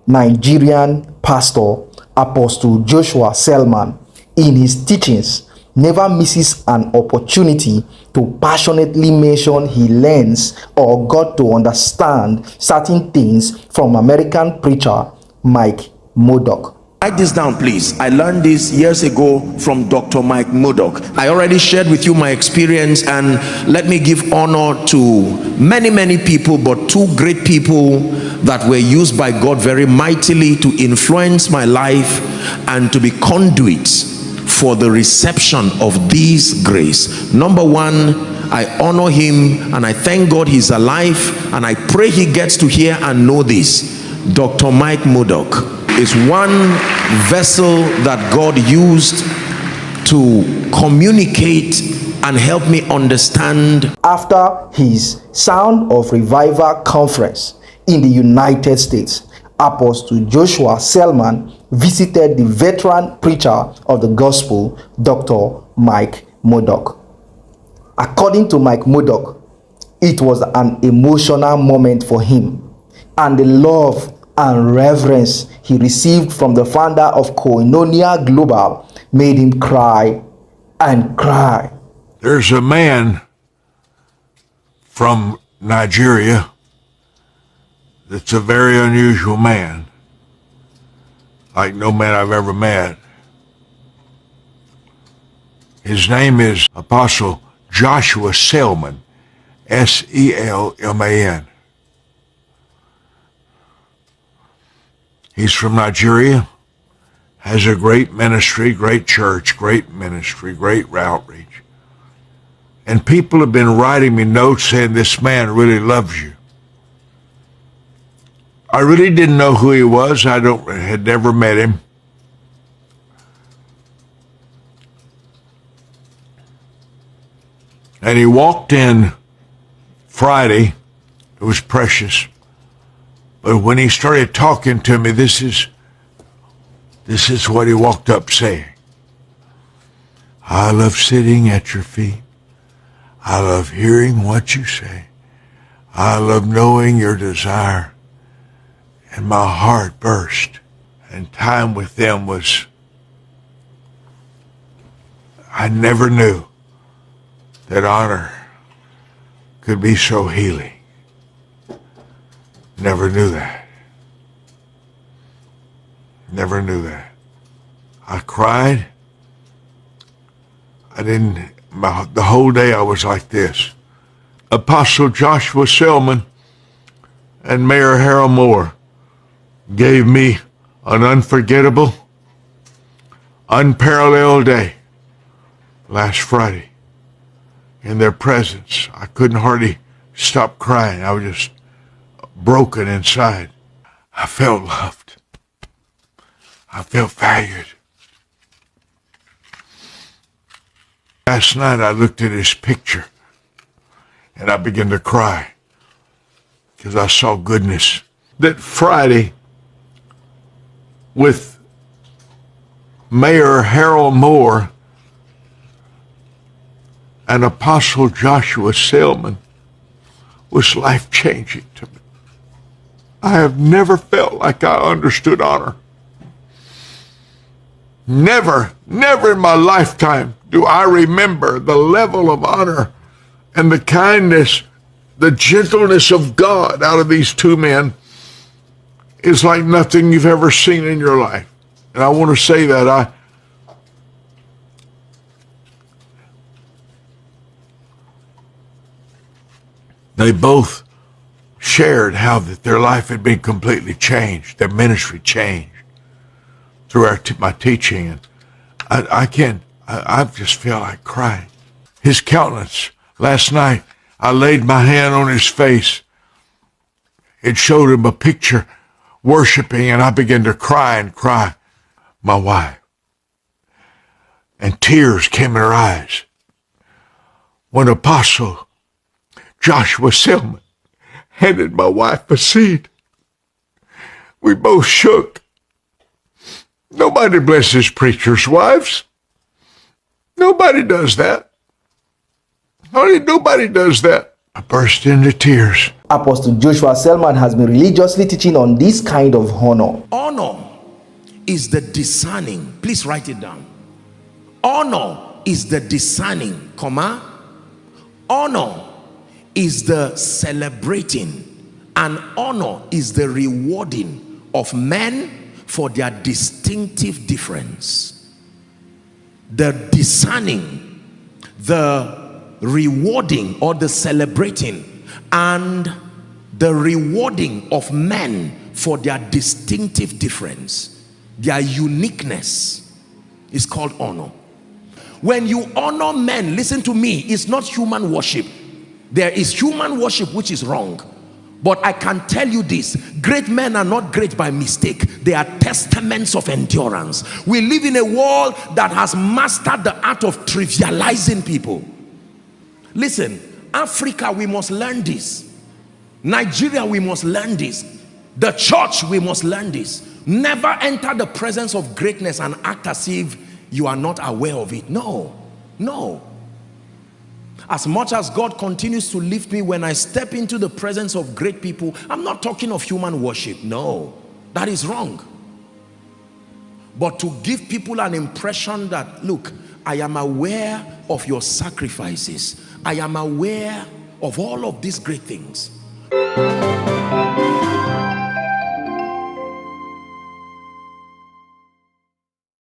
Nigerian pastor Apostle Joshua Selman, in his teachings, never misses an opportunity to passionately mention he learns or got to understand certain things from American preacher Mike Murdock. Write this down, please. I learned this years ago from Dr. Mike Murdock. I already shared with you my experience, and let me give honor to many people, but two great people that were used by God very mightily to influence my life and to be conduits for the reception of this grace. Number one, I honor him and I thank God he's alive, and I pray he gets to hear and know this. Dr. Mike Murdock is one vessel that God used to communicate and help me understand. After his Sound of Revival conference in the United States, Apostle Joshua Selman visited the veteran preacher of the gospel, Dr. Mike Murdock. According to Mike Murdock, it was an emotional moment for him, and the love and reverence he received from the founder of Koinonia Global made him cry and cry. There's a man from Nigeria that's a very unusual man, like no man I've ever met. His name is Apostle Joshua Selman, S-E-L-M-A-N. He's from Nigeria, has a great ministry, great church, great ministry, great outreach. And people have been writing me notes saying this man really loves you. I really didn't know who he was. Had never met him. And he walked in Friday. It was precious. But when he started talking to me, this is what he walked up saying. I love sitting at your feet. I love hearing what you say. I love knowing your desire. And my heart burst. And time with them was, I never knew that honor could be so healing. Never knew that. Never knew that. I cried. The whole day I was like this. Apostle Joshua Selman and Mayor Harold Moore gave me an unforgettable, unparalleled day last Friday in their presence. I couldn't hardly stop crying. I was just broken inside. I felt loved. I felt valued. Last night I looked at his picture and I began to cry because I saw goodness. That Friday, with Mayor Harold Moore and Apostle Joshua Selman, was life-changing to me. I have never felt like I understood honor. Never in my lifetime do I remember the level of honor and the kindness, the gentleness of God out of these two men is like nothing you've ever seen in your life. And I want to say that they both shared how that their life had been completely changed, their ministry changed through my teaching. And I just feel like crying. His countenance, last night, I laid my hand on his face. It showed him a picture worshiping, and I began to cry and cry. My wife. And tears came in her eyes when Apostle Joshua Selman handed my wife a seed. We both shook. Nobody blesses preachers' wives. Nobody does that. Nobody does that. I burst into tears. Apostle Joshua Selman has been religiously teaching on this kind of honor. Honor is the discerning. Please write it down. Honor is the discerning, honor is the celebrating, and honor is the rewarding of men for their distinctive difference. The discerning, the rewarding or the celebrating, and the rewarding of men for their distinctive difference, their uniqueness, is called honor. When you honor men, listen to me, it's not human worship. There is human worship which is wrong, but I can tell you this: great men are not great by mistake. They are testaments of endurance. We live in a world that has mastered the art of trivializing people. Listen, Africa, we must learn this. Nigeria, we must learn this. The church, we must learn this. Never enter the presence of greatness and act as if you are not aware of it. No, no. As much as God continues to lift me, when I step into the presence of great people, I'm not talking of human worship. No, that is wrong. But to give people an impression that, look, I am aware of your sacrifices. I am aware of all of these great things.